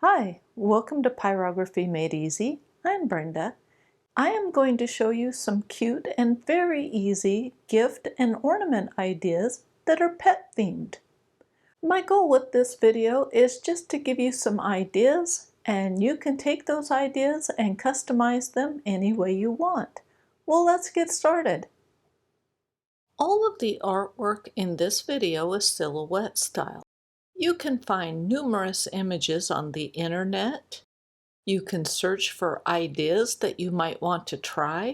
Hi, welcome to Pyrography Made Easy. I'm Brenda. I am going to show you some cute and very easy gift and ornament ideas that are pet themed. My goal with this video is just to give you some ideas, and you can take those ideas and customize them any way you want. Well, let's get started. All of the artwork in this video is silhouette style. You can find numerous images on the internet. You can search for ideas that you might want to try.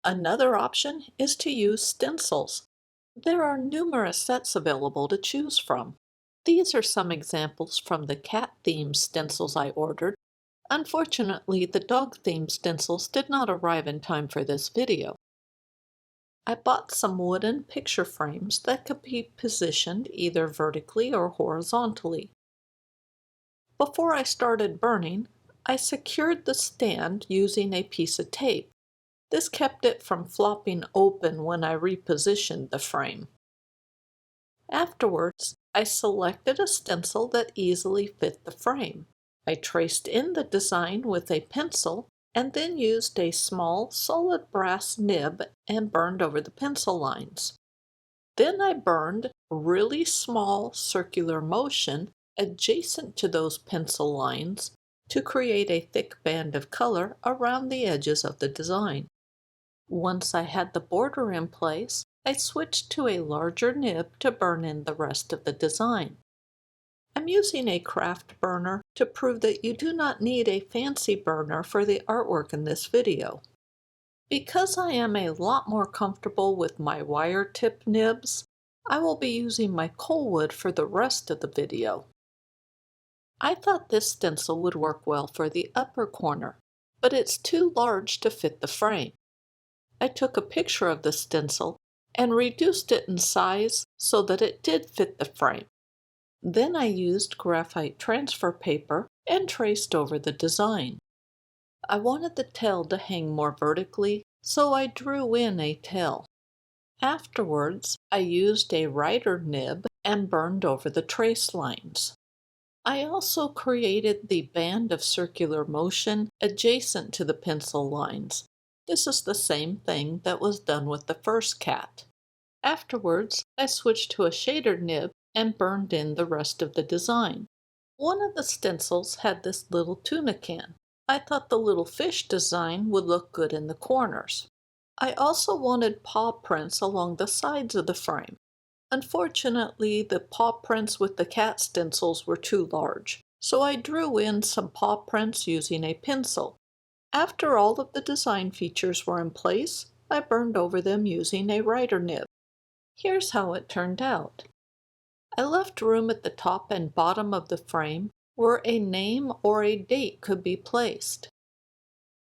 Another option is to use stencils. There are numerous sets available to choose from. These are some examples from the cat-themed stencils I ordered. Unfortunately, the dog-themed stencils did not arrive in time for this video. I bought some wooden picture frames that could be positioned either vertically or horizontally. Before I started burning, I secured the stand using a piece of tape. This kept it from flopping open when I repositioned the frame. Afterwards, I selected a stencil that easily fit the frame. I traced in the design with a pencil and then used a small solid brass nib and burned over the pencil lines. Then I burned really small circular motion adjacent to those pencil lines to create a thick band of color around the edges of the design. Once I had the border in place, I switched to a larger nib to burn in the rest of the design. I'm using a craft burner to prove that you do not need a fancy burner for the artwork in this video. Because I am a lot more comfortable with my wire tip nibs, I will be using my coal wood for the rest of the video. I thought this stencil would work well for the upper corner, but it's too large to fit the frame. I took a picture of the stencil and reduced it in size so that it did fit the frame. Then I used graphite transfer paper and traced over the design. I wanted the tail to hang more vertically, so I drew in a tail. Afterwards, I used a writer nib and burned over the trace lines. I also created the band of circular motion adjacent to the pencil lines. This is the same thing that was done with the first cat. Afterwards, I switched to a shader nib and burned in the rest of the design. One of the stencils had this little tuna can. I thought the little fish design would look good in the corners. I also wanted paw prints along the sides of the frame. Unfortunately, the paw prints with the cat stencils were too large, so I drew in some paw prints using a pencil. After all of the design features were in place, I burned over them using a writer nib. Here's how it turned out. I left room at the top and bottom of the frame where a name or a date could be placed.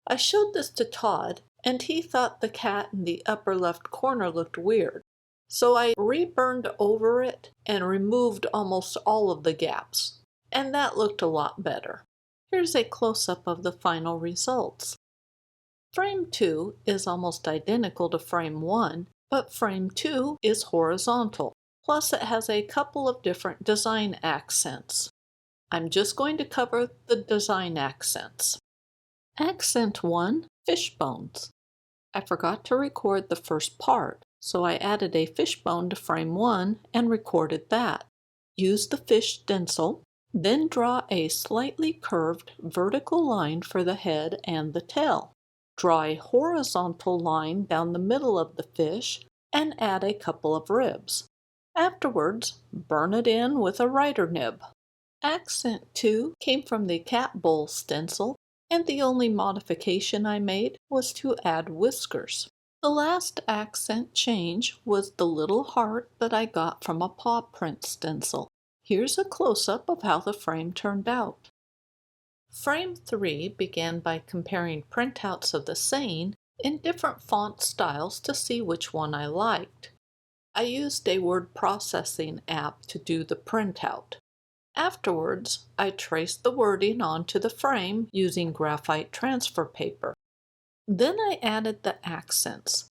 I showed this to Todd, and he thought the cat in the upper left corner looked weird, so I reburned over it and removed almost all of the gaps, and that looked a lot better. Here's a close-up of the final results. Frame 2 is almost identical to frame 1, but frame 2 is horizontal. Plus it has a couple of different design accents. I'm just going to cover the design accents. Accent 1, fish bones. I forgot to record the first part, so I added a fishbone to frame 1 and recorded that. Use the fish stencil, then draw a slightly curved vertical line for the head and the tail. Draw a horizontal line down the middle of the fish and add a couple of ribs. Afterwards, burn it in with a writer nib. Accent 2 came from the cat bowl stencil, and the only modification I made was to add whiskers. The last accent change was the little heart that I got from a paw print stencil. Here's a close-up of how the frame turned out. Frame 3 began by comparing printouts of the same in different font styles to see which one I liked. I used a word processing app to do the printout. Afterwards, I traced the wording onto the frame using graphite transfer paper. Then I added the accents.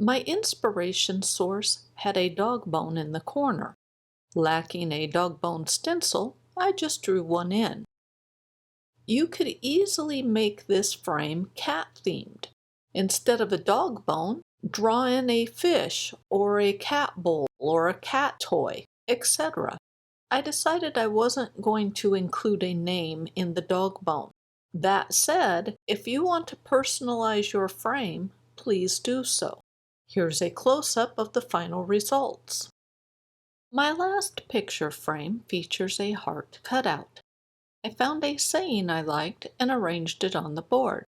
My inspiration source had a dog bone in the corner. Lacking a dog bone stencil, I just drew one in. You could easily make this frame cat-themed. Instead of a dog bone, draw in a fish or a cat bowl or a cat toy, etc. I decided I wasn't going to include a name in the dog bone. That said, if you want to personalize your frame, please do so. Here's a close-up of the final results. My last picture frame features a heart cutout. I found a saying I liked and arranged it on the board.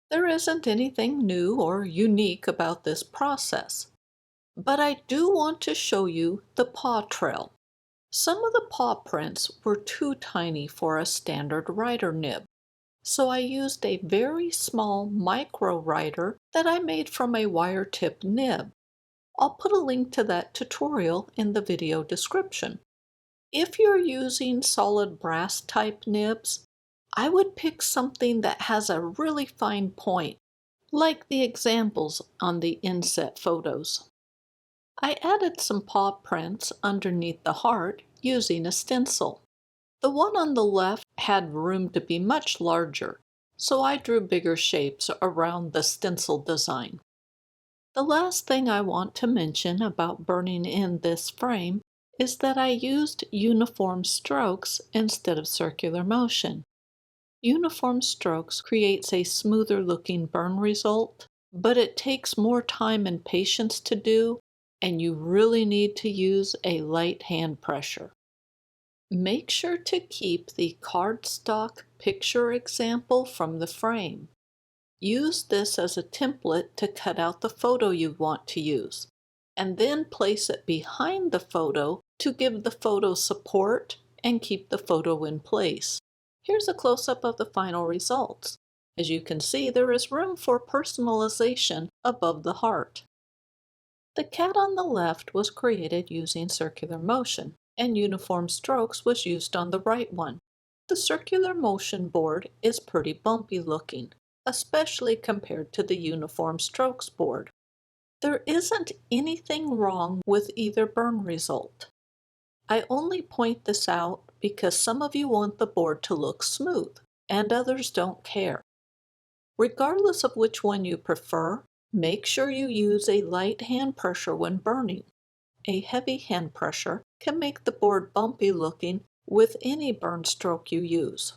There isn't anything new or unique about this process, but I do want to show you the paw trail. Some of the paw prints were too tiny for a standard writer nib, so I used a very small micro writer that I made from a wire tip nib. I'll put a link to that tutorial in the video description. If you're using solid brass type nibs, I would pick something that has a really fine point, like the examples on the inset photos. I added some paw prints underneath the heart using a stencil. The one on the left had room to be much larger, so I drew bigger shapes around the stencil design. The last thing I want to mention about burning in this frame is that I used uniform strokes instead of circular motion. Uniform strokes creates a smoother looking burn result, but it takes more time and patience to do, and you really need to use a light hand pressure. Make sure to keep the cardstock picture example from the frame. Use this as a template to cut out the photo you want to use, and then place it behind the photo to give the photo support and keep the photo in place. Here's a close-up of the final results. As you can see, there is room for personalization above the heart. The cat on the left was created using circular motion, and uniform strokes was used on the right one. The circular motion board is pretty bumpy looking, especially compared to the uniform strokes board. There isn't anything wrong with either burn result. I only point this out because some of you want the board to look smooth, and others don't care. Regardless of which one you prefer, make sure you use a light hand pressure when burning. A heavy hand pressure can make the board bumpy looking with any burn stroke you use.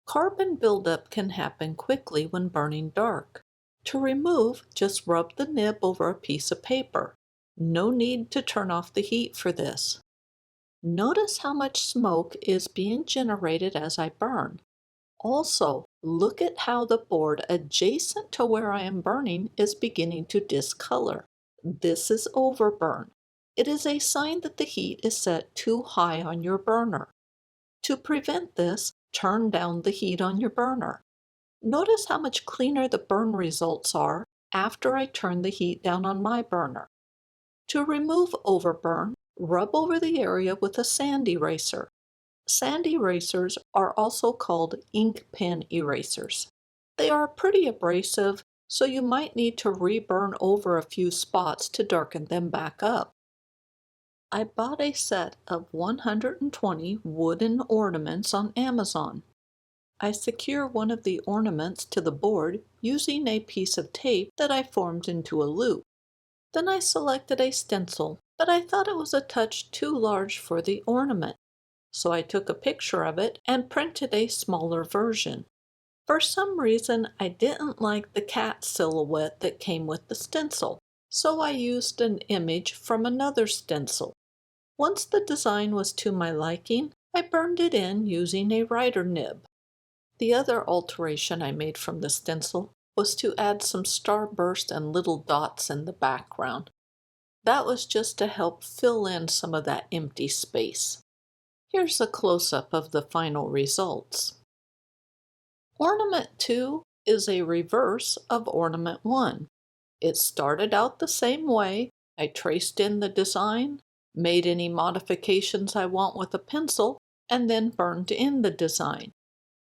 Carbon buildup can happen quickly when burning dark. To remove, just rub the nib over a piece of paper. No need to turn off the heat for this. Notice how much smoke is being generated as I burn. Also, look at how the board adjacent to where I am burning is beginning to discolor. This is overburn. It is a sign that the heat is set too high on your burner. To prevent this, turn down the heat on your burner. Notice how much cleaner the burn results are after I turn the heat down on my burner. To remove overburn, rub over the area with a sand eraser. Sand erasers are also called ink pen erasers. They are pretty abrasive, so you might need to reburn over a few spots to darken them back up. I bought a set of 120 wooden ornaments on Amazon. I secure one of the ornaments to the board using a piece of tape that I formed into a loop. Then I selected a stencil, but I thought it was a touch too large for the ornament, so I took a picture of it and printed a smaller version. For some reason, I didn't like the cat silhouette that came with the stencil, so I used an image from another stencil. Once the design was to my liking, I burned it in using a writer nib. The other alteration I made from the stencil was to add some starburst and little dots in the background. That was just to help fill in some of that empty space. Here's a close-up of the final results. Ornament 2 is a reverse of Ornament 1. It started out the same way. I traced in the design, made any modifications I want with a pencil, and then burned in the design.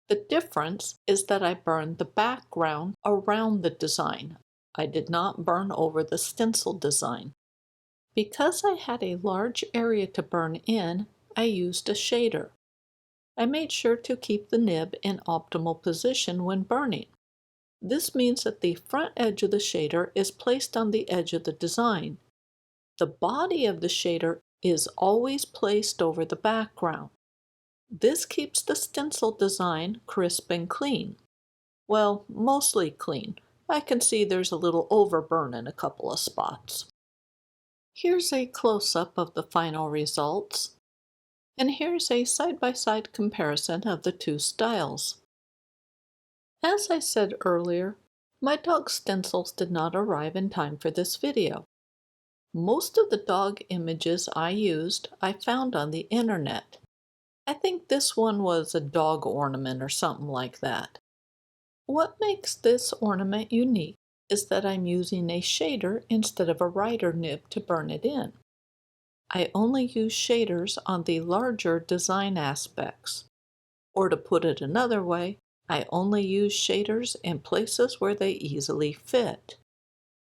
The difference is that I burned the background around the design. I did not burn over the stencil design. Because I had a large area to burn in, I used a shader. I made sure to keep the nib in optimal position when burning. This means that the front edge of the shader is placed on the edge of the design. The body of the shader is always placed over the background. This keeps the stencil design crisp and clean. Well, mostly clean. I can see there's a little overburn in a couple of spots. Here's a close-up of the final results. And here's a side-by-side comparison of the two styles. As I said earlier, my dog stencils did not arrive in time for this video. Most of the dog images I used I found on the internet. I think this one was a dog ornament or something like that. What makes this ornament unique is that I'm using a shader instead of a writer nib to burn it in. I only use shaders on the larger design aspects. Or to put it another way, I only use shaders in places where they easily fit.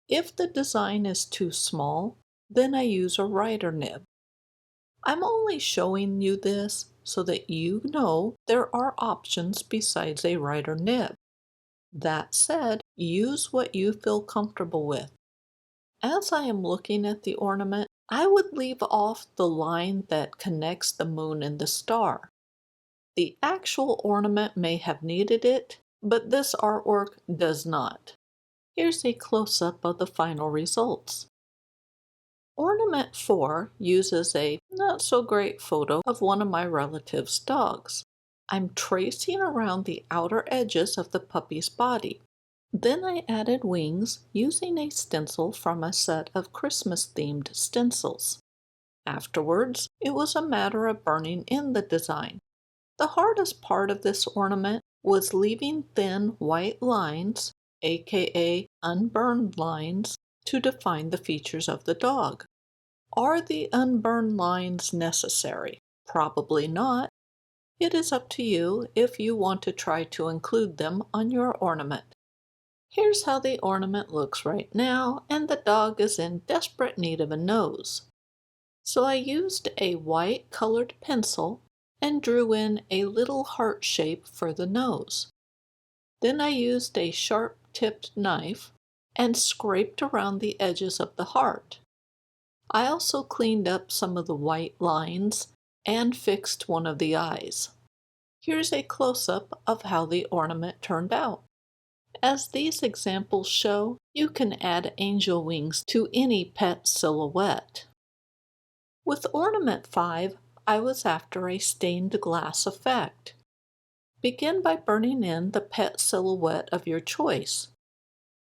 If the design is too small, then I use a writer nib. I'm only showing you this so that you know there are options besides a writer nib. That said, use what you feel comfortable with. As I am looking at the ornament, I would leave off the line that connects the moon and the star. The actual ornament may have needed it, but this artwork does not. Here's a close-up of the final results. Ornament 4 uses a not-so-great photo of one of my relative's dogs. I'm tracing around the outer edges of the puppy's body. Then I added wings using a stencil from a set of Christmas-themed stencils. Afterwards, it was a matter of burning in the design. The hardest part of this ornament was leaving thin white lines, aka unburned lines, to define the features of the dog. Are the unburned lines necessary? Probably not. It is up to you if you want to try to include them on your ornament. Here's how the ornament looks right now, and the dog is in desperate need of a nose. So I used a white colored pencil and drew in a little heart shape for the nose. Then I used a sharp-tipped knife and scraped around the edges of the heart. I also cleaned up some of the white lines and fixed one of the eyes. Here's a close-up of how the ornament turned out. As these examples show, you can add angel wings to any pet silhouette. With Ornament 5, I was after a stained glass effect. Begin by burning in the pet silhouette of your choice.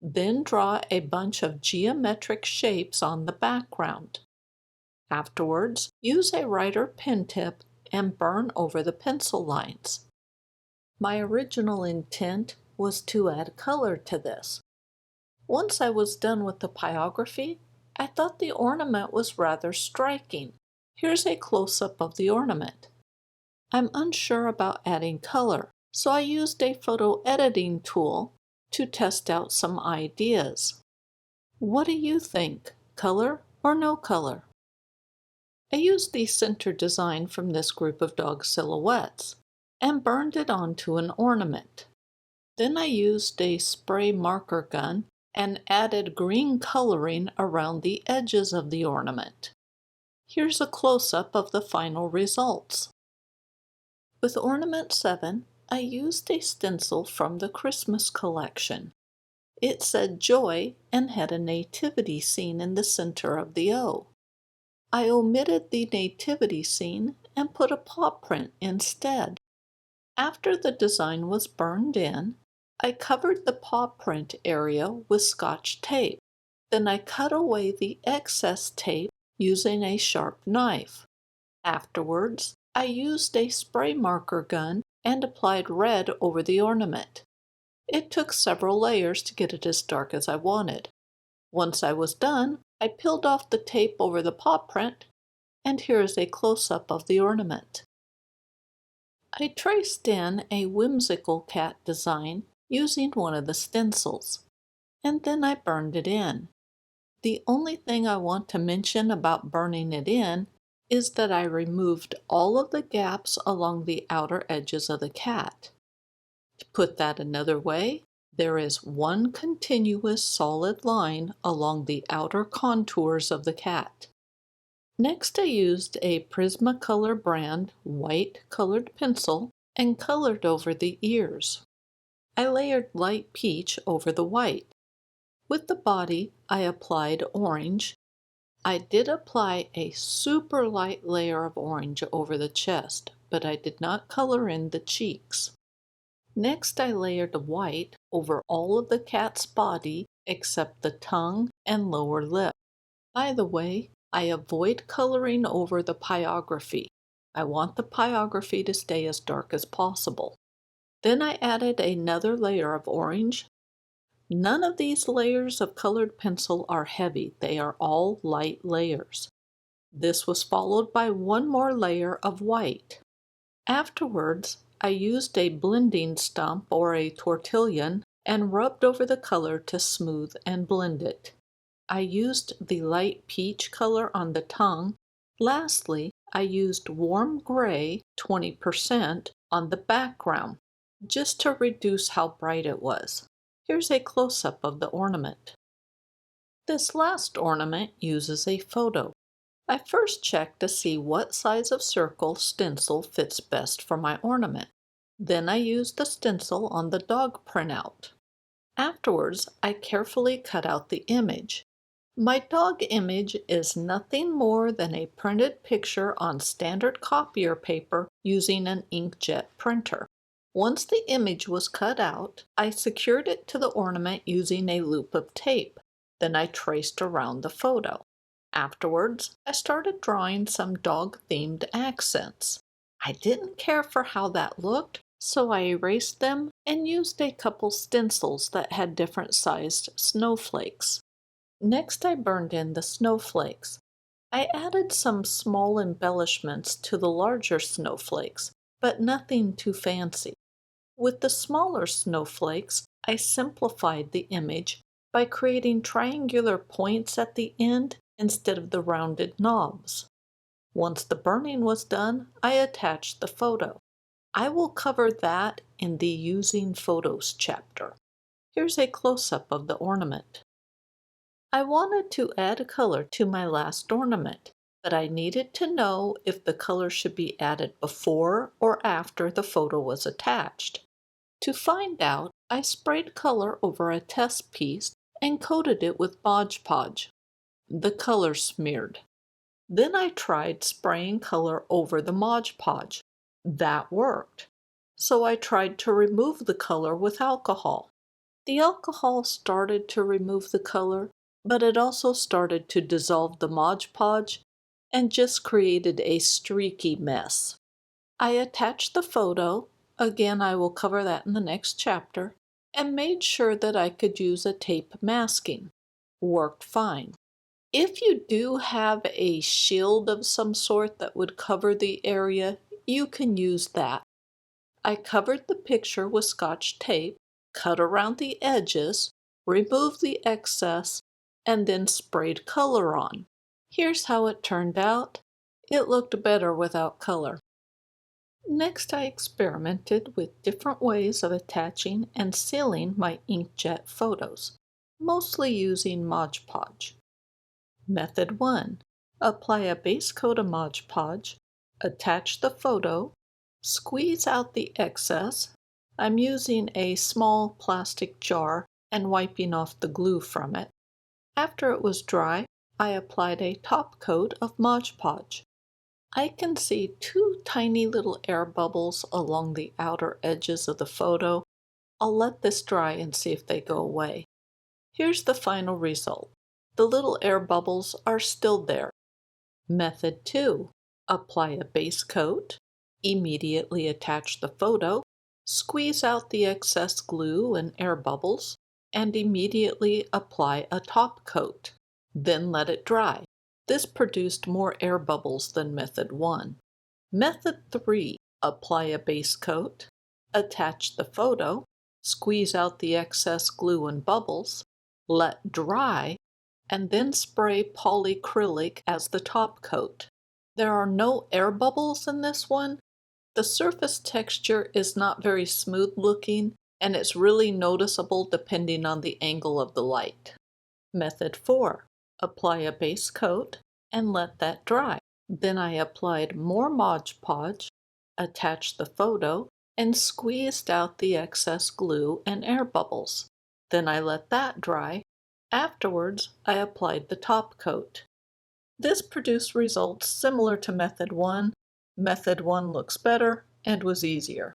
Then draw a bunch of geometric shapes on the background. Afterwards, use a writer pen tip and burn over the pencil lines. My original intent was to add color to this. Once I was done with the pyrography, I thought the ornament was rather striking. Here's a close-up of the ornament. I'm unsure about adding color, so I used a photo editing tool to test out some ideas. What do you think? Color or no color? I used the center design from this group of dog silhouettes and burned it onto an ornament. Then I used a spray marker gun and added green coloring around the edges of the ornament. Here's a close-up of the final results. With Ornament 7, I used a stencil from the Christmas collection. It said Joy and had a nativity scene in the center of the O. I omitted the nativity scene and put a paw print instead. After the design was burned in, I covered the paw print area with Scotch tape. Then I cut away the excess tape using a sharp knife. Afterwards, I used a spray marker gun and applied red over the ornament. It took several layers to get it as dark as I wanted. Once I was done, I peeled off the tape over the paw print, and here is a close-up of the ornament. I traced in a whimsical cat design using one of the stencils, and then I burned it in. The only thing I want to mention about burning it in is that I removed all of the gaps along the outer edges of the cat. To put that another way, there is one continuous solid line along the outer contours of the cat. Next, I used a Prismacolor brand white colored pencil and colored over the ears. I layered light peach over the white. With the body, I applied orange. I did apply a super light layer of orange over the chest, but I did not color in the cheeks. Next, I layered white over all of the cat's body except the tongue and lower lip. By the way, I avoid coloring over the pyrography. I want the pyrography to stay as dark as possible. Then I added another layer of orange. None of these layers of colored pencil are heavy. They are all light layers. This was followed by one more layer of white. Afterwards, I used a blending stump or a tortillon and rubbed over the color to smooth and blend it. I used the light peach color on the tongue. Lastly, I used warm gray 20% on the background, just to reduce how bright it was. Here's a close-up of the ornament. This last ornament uses a photo. I first checked to see what size of circle stencil fits best for my ornament. Then I used the stencil on the dog printout. Afterwards, I carefully cut out the image. My dog image is nothing more than a printed picture on standard copier paper using an inkjet printer. Once the image was cut out, I secured it to the ornament using a loop of tape. Then I traced around the photo. Afterwards, I started drawing some dog-themed accents. I didn't care for how that looked, so I erased them and used a couple stencils that had different sized snowflakes. Next, I burned in the snowflakes. I added some small embellishments to the larger snowflakes, but nothing too fancy. With the smaller snowflakes, I simplified the image by creating triangular points at the end instead of the rounded knobs. Once the burning was done, I attached the photo. I will cover that in the Using Photos chapter. Here's a close-up of the ornament. I wanted to add color to my last ornament, but I needed to know if the color should be added before or after the photo was attached. To find out, I sprayed color over a test piece and coated it with Modge Podge. The color smeared. Then I tried spraying color over the Modge Podge. That worked. So I tried to remove the color with alcohol. The alcohol started to remove the color, but it also started to dissolve the Modge Podge and just created a streaky mess. I attached the photo, again I will cover that in the next chapter, and made sure that I could use a tape masking. Worked fine. If you do have a shield of some sort that would cover the area, you can use that. I covered the picture with Scotch tape, cut around the edges, removed the excess, and then sprayed color on. Here's how it turned out. It looked better without color. Next, I experimented with different ways of attaching and sealing my inkjet photos, mostly using Modge Podge. Method 1. Apply a base coat of Modge Podge, attach the photo, squeeze out the excess. I'm using a small plastic jar and wiping off the glue from it. After it was dry, I applied a top coat of Modge Podge. I can see two tiny little air bubbles along the outer edges of the photo. I'll let this dry and see if they go away. Here's the final result. The little air bubbles are still there. Method 2. Apply a base coat, immediately attach the photo, squeeze out the excess glue and air bubbles, and immediately apply a top coat. Then let it dry. This produced more air bubbles than method 1. Method 3. Apply a base coat, attach the photo, squeeze out the excess glue and bubbles, let dry, and then spray polyacrylic as the top coat. There are no air bubbles in this one. The surface texture is not very smooth looking, and it's really noticeable depending on the angle of the light. Method 4. Apply a base coat and let that dry. Then I applied more Mod Podge, attached the photo, and squeezed out the excess glue and air bubbles. Then I let that dry. Afterwards, I applied the top coat. This produced results similar to Method 1. Method 1 looks better and was easier.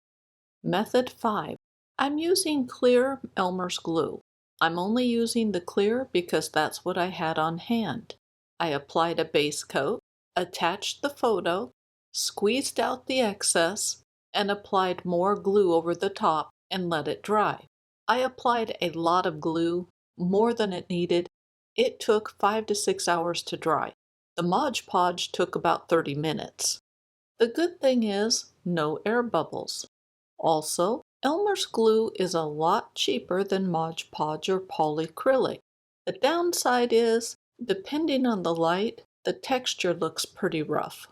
Method 5. I'm using clear Elmer's glue. I'm only using the clear because that's what I had on hand. I applied a base coat, attached the photo, squeezed out the excess, and applied more glue over the top and let it dry. I applied a lot of glue, more than it needed. It took 5 to 6 hours to dry. The Mod Podge took about 30 minutes. The good thing is, no air bubbles. Also, Elmer's glue is a lot cheaper than Mod Podge or polyacrylic. The downside is, depending on the light, the texture looks pretty rough.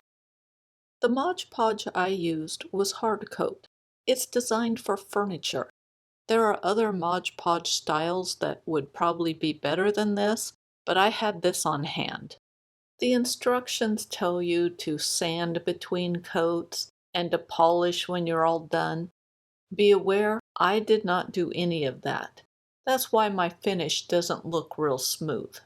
The Mod Podge I used was hard coat. It's designed for furniture. There are other Mod Podge styles that would probably be better than this, but I had this on hand. The instructions tell you to sand between coats and to polish when you're all done. Be aware, I did not do any of that. That's why my finish doesn't look real smooth.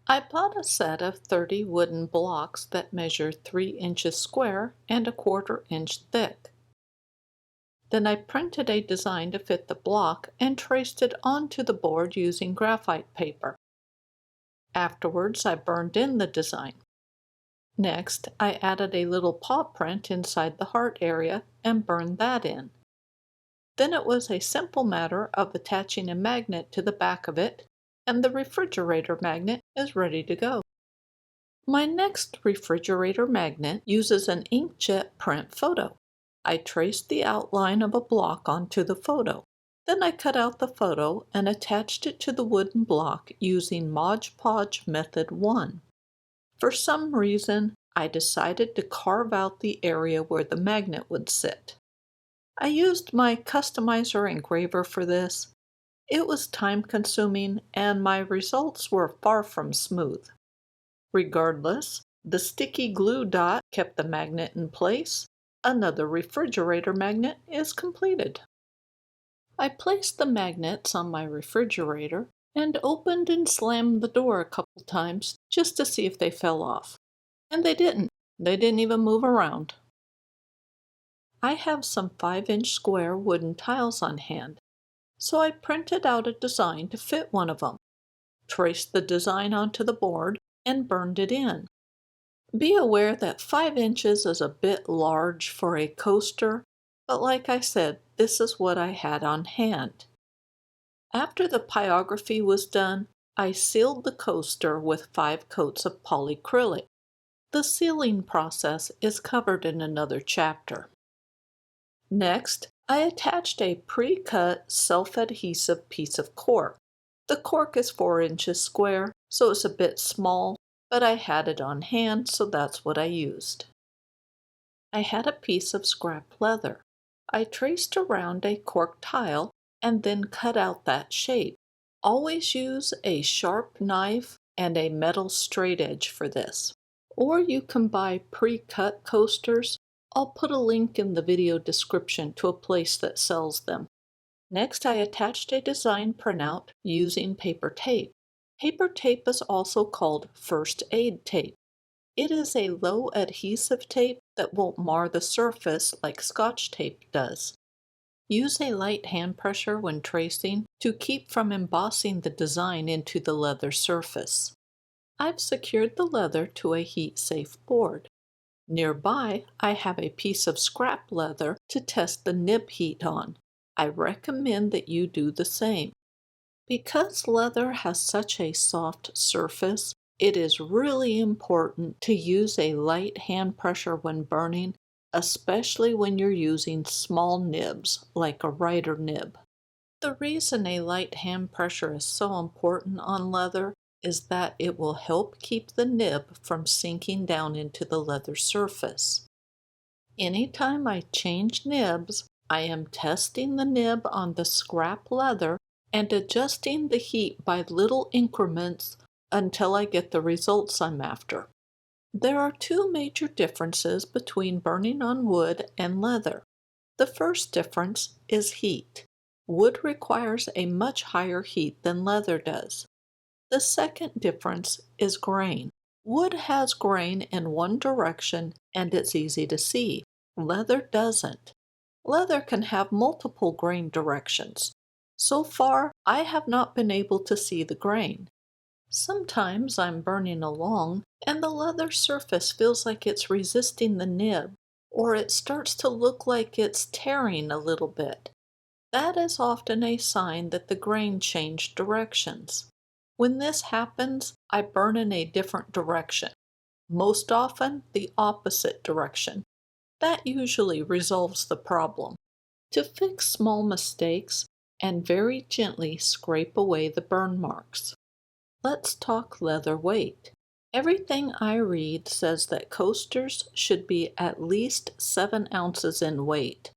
I bought a set of 30 wooden blocks that measure 3 inches square and 1/4 inch thick. Then I printed a design to fit the block and traced it onto the board using graphite paper. Afterwards, I burned in the design. Next, I added a little paw print inside the heart area and burned that in. Then it was a simple matter of attaching a magnet to the back of it, and the refrigerator magnet is ready to go. My next refrigerator magnet uses an inkjet print photo. I traced the outline of a block onto the photo. Then I cut out the photo and attached it to the wooden block using Mod Podge Method 1. For some reason, I decided to carve out the area where the magnet would sit. I used my customizer engraver for this. It was time-consuming, and my results were far from smooth. Regardless, the sticky glue dot kept the magnet in place. Another refrigerator magnet is completed. I placed the magnets on my refrigerator and opened and slammed the door a couple times just to see if they fell off. And they didn't. They didn't even move around. I have some 5-inch square wooden tiles on hand, so I printed out a design to fit one of them, traced the design onto the board, and burned it in. Be aware that 5 inches is a bit large for a coaster, but like I said, this is what I had on hand. After the pyrography was done, I sealed the coaster with 5 coats of polyacrylic. The sealing process is covered in another chapter. Next, I attached a pre-cut self-adhesive piece of cork. The cork is 4 inches square, so it's a bit small, but I had it on hand, so that's what I used. I had a piece of scrap leather. I traced around a cork tile and then cut out that shape. Always use a sharp knife and a metal straight edge for this. Or you can buy pre-cut coasters. I'll put a link in the video description to a place that sells them. Next, I attached a design printout using paper tape. Paper tape is also called first aid tape. It is a low adhesive tape that won't mar the surface like Scotch tape does. Use a light hand pressure when tracing to keep from embossing the design into the leather surface. I've secured the leather to a heat-safe board. Nearby, I have a piece of scrap leather to test the nib heat on. I recommend that you do the same. Because leather has such a soft surface, it is really important to use a light hand pressure when burning, especially when you're using small nibs like a writer nib. The reason a light hand pressure is so important on leather is that it will help keep the nib from sinking down into the leather surface. Anytime I change nibs, I am testing the nib on the scrap leather and adjusting the heat by little increments until I get the results I'm after. There are two major differences between burning on wood and leather. The first difference is heat. Wood requires a much higher heat than leather does. The second difference is grain. Wood has grain in one direction and it's easy to see. Leather doesn't. Leather can have multiple grain directions. So far, I have not been able to see the grain. Sometimes I'm burning along and the leather surface feels like it's resisting the nib, or it starts to look like it's tearing a little bit. That is often a sign that the grain changed directions. When this happens, I burn in a different direction, most often the opposite direction. That usually resolves the problem. To fix small mistakes, and very gently scrape away the burn marks. Let's talk leather weight. Everything I read says that coasters should be at least 7 ounces in weight.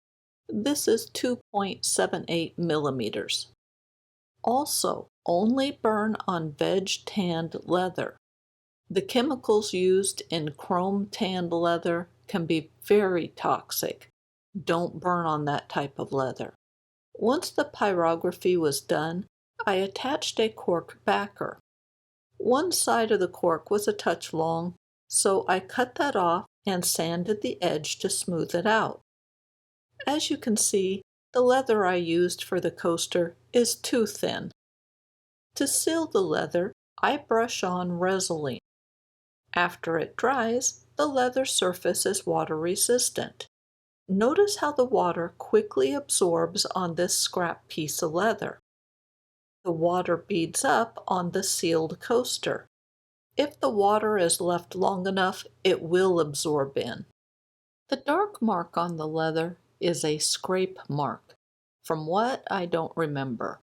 This is 2.78 millimeters. Also, only burn on veg-tanned leather. The chemicals used in chrome-tanned leather can be very toxic. Don't burn on that type of leather. Once the pyrography was done, I attached a cork backer. One side of the cork was a touch long, so I cut that off and sanded the edge to smooth it out. As you can see, the leather I used for the coaster is too thin. To seal the leather, I brush on Resin. After it dries, the leather surface is water resistant. Notice how the water quickly absorbs on this scrap piece of leather. The water beads up on the sealed coaster. If the water is left long enough, it will absorb in. The dark mark on the leather is a scrape mark. From what I don't remember.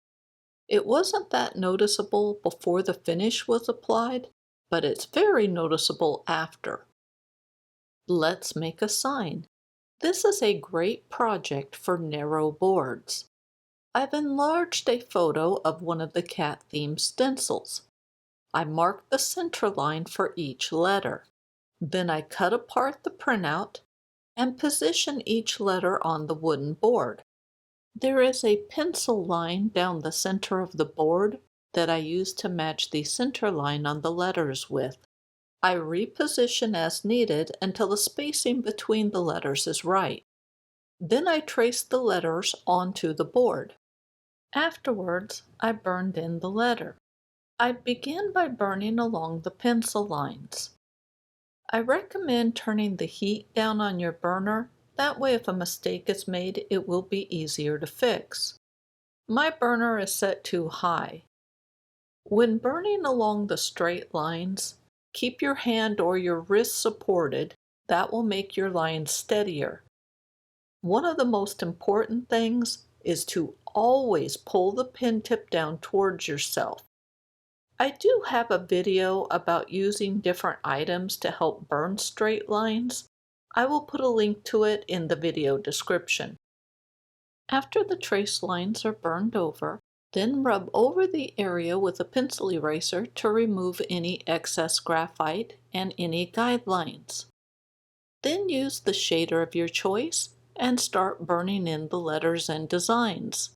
It wasn't that noticeable before the finish was applied, but it's very noticeable after. Let's make a sign. This is a great project for narrow boards. I've enlarged a photo of one of the cat-themed stencils. I marked the center line for each letter. Then I cut apart the printout and position each letter on the wooden board. There is a pencil line down the center of the board that I use to match the center line on the letters with. I reposition as needed until the spacing between the letters is right. Then I trace the letters onto the board. Afterwards, I burned in the letter. I begin by burning along the pencil lines. I recommend turning the heat down on your burner. That way if a mistake is made, it will be easier to fix. My burner is set too high. When burning along the straight lines, keep your hand or your wrist supported. That will make your lines steadier. One of the most important things is to always pull the pen tip down towards yourself. I do have a video about using different items to help burn straight lines. I will put a link to it in the video description. After the trace lines are burned over, then rub over the area with a pencil eraser to remove any excess graphite and any guidelines. Then use the shader of your choice and start burning in the letters and designs.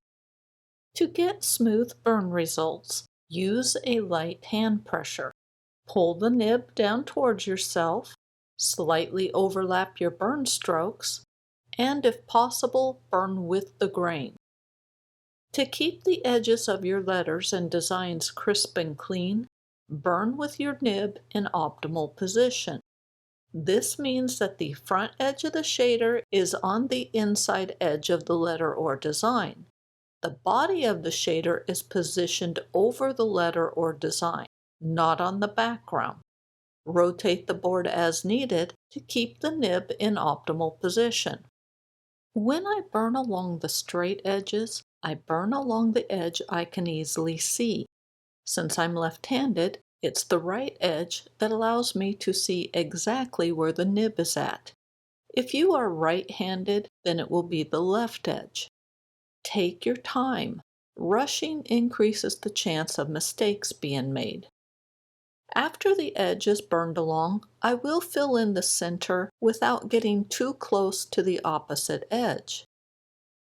To get smooth burn results, use a light hand pressure. Pull the nib down towards yourself, slightly overlap your burn strokes, and if possible, burn with the grain. To keep the edges of your letters and designs crisp and clean, burn with your nib in optimal position. This means that the front edge of the shader is on the inside edge of the letter or design. The body of the shader is positioned over the letter or design, not on the background. Rotate the board as needed to keep the nib in optimal position. When I burn along the straight edges, I burn along the edge I can easily see. Since I'm left-handed, It's the right edge that allows me to see exactly where the nib is at. If you are right-handed, then it will be the left edge. Take your time. Rushing increases the chance of mistakes being made. After the edge is burned along, I will fill in the center without getting too close to the opposite edge.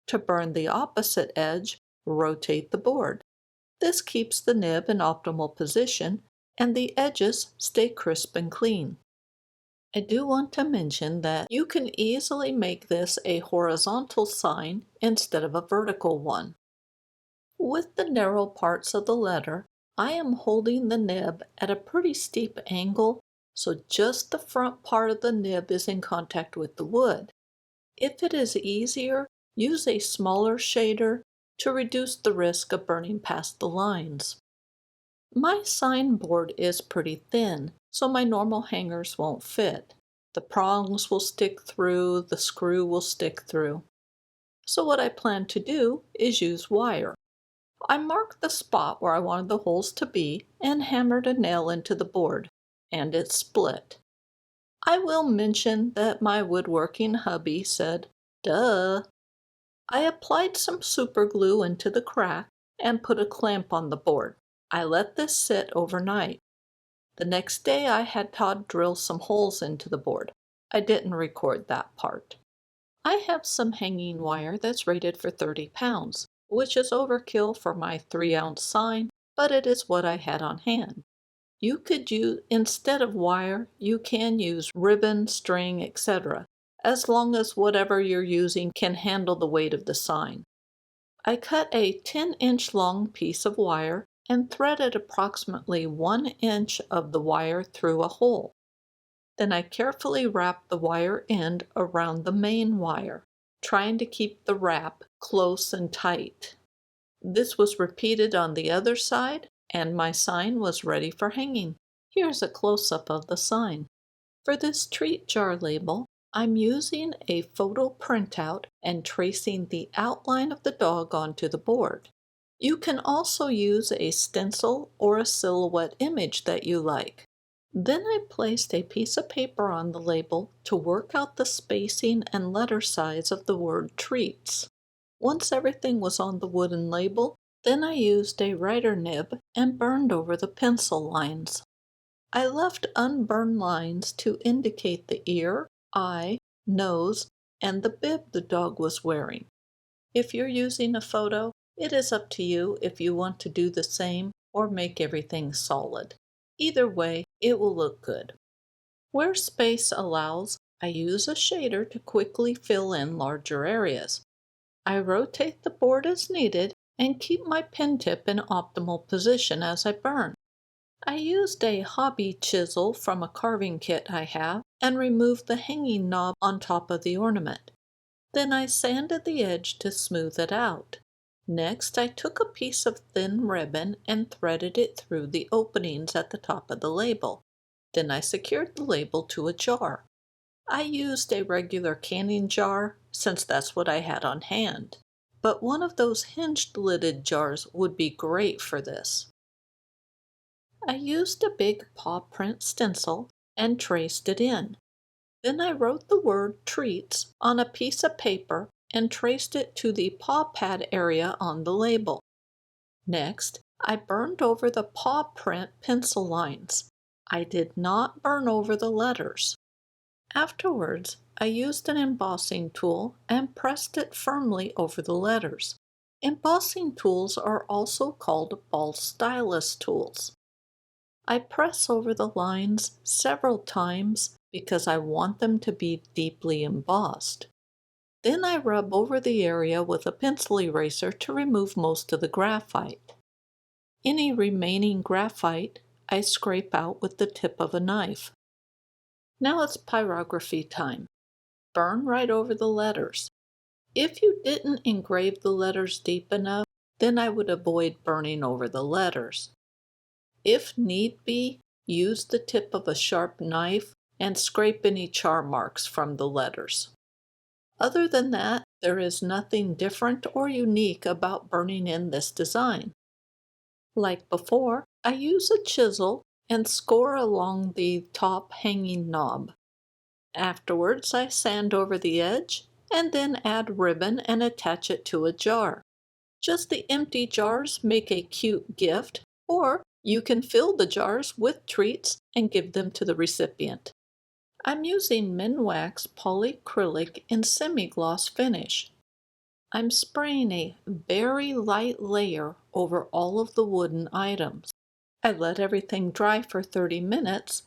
To burn the opposite edge, rotate the board. This keeps the nib in optimal position and the edges stay crisp and clean. I do want to mention that you can easily make this a horizontal sign instead of a vertical one. With the narrow parts of the letter, I am holding the nib at a pretty steep angle, so just the front part of the nib is in contact with the wood. If it is easier, use a smaller shader to reduce the risk of burning past the lines. My sign board is pretty thin, so my normal hangers won't fit. The prongs will stick through, the screw will stick through. So what I plan to do is use wire. I marked the spot where I wanted the holes to be and hammered a nail into the board, and it split. I will mention that my woodworking hubby said, "Duh." I applied some super glue into the crack and put a clamp on the board. I let this sit overnight. The next day I had Todd drill some holes into the board. I didn't record that part. I have some hanging wire that's rated for 30 pounds, which is overkill for my 3-ounce sign, but it is what I had on hand. You could use, instead of wire, you can use ribbon, string, etc., as long as whatever you're using can handle the weight of the sign. I cut a 10-inch long piece of wire and threaded approximately 1 inch of the wire through a hole. Then I carefully wrapped the wire end around the main wire, trying to keep the wrap close and tight. This was repeated on the other side, and my sign was ready for hanging. Here's a close-up of the sign. For this treat jar label, I'm using a photo printout and tracing the outline of the dog onto the board. You can also use a stencil or a silhouette image that you like. Then I placed a piece of paper on the label to work out the spacing and letter size of the word treats. Once everything was on the wooden label, then I used a writer nib and burned over the pencil lines. I left unburned lines to indicate the ear, eye, nose, and the bib the dog was wearing. If you're using a photo, it is up to you if you want to do the same or make everything solid. Either way, it will look good. Where space allows, I use a shader to quickly fill in larger areas. I rotate the board as needed and keep my pen tip in optimal position as I burn. I used a hobby chisel from a carving kit I have and removed the hanging knob on top of the ornament. Then I sanded the edge to smooth it out. Next, I took a piece of thin ribbon and threaded it through the openings at the top of the label. Then I secured the label to a jar. I used a regular canning jar since that's what I had on hand, but one of those hinged lidded jars would be great for this. I used a big paw print stencil and traced it in. Then I wrote the word treats on a piece of paper and traced it to the paw pad area on the label. Next, I burned over the paw print pencil lines. I did not burn over the letters. Afterwards, I used an embossing tool and pressed it firmly over the letters. Embossing tools are also called ball stylus tools. I press over the lines several times because I want them to be deeply embossed. Then I rub over the area with a pencil eraser to remove most of the graphite. Any remaining graphite I scrape out with the tip of a knife. Now it's pyrography time. Burn right over the letters. If you didn't engrave the letters deep enough, then I would avoid burning over the letters. If need be, use the tip of a sharp knife and scrape any char marks from the letters. Other than that, there is nothing different or unique about burning in this design. Like before, I use a chisel and score along the top hanging knob. Afterwards, I sand over the edge and then add ribbon and attach it to a jar. Just the empty jars make a cute gift, or you can fill the jars with treats and give them to the recipient. I'm using Minwax polyacrylic in semi-gloss finish. I'm spraying a very light layer over all of the wooden items. I let everything dry for 30 minutes,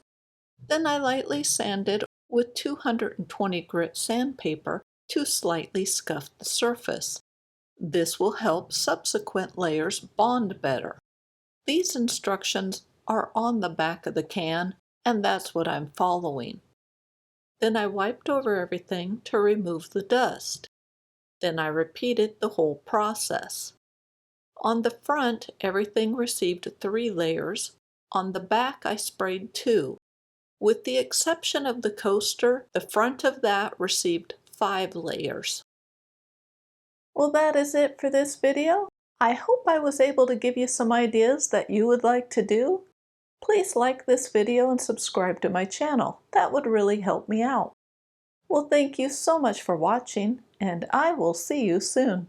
then I lightly sand it with 220 grit sandpaper to slightly scuff the surface. This will help subsequent layers bond better. These instructions are on the back of the can, and that's what I'm following. Then I wiped over everything to remove the dust. Then I repeated the whole process. On the front, everything received 3 layers. On the back, I sprayed 2. With the exception of the coaster, the front of that received 5 layers. Well, that is it for this video. I hope I was able to give you some ideas that you would like to do. Please like this video and subscribe to my channel. That would really help me out. Well, thank you so much for watching, and I will see you soon.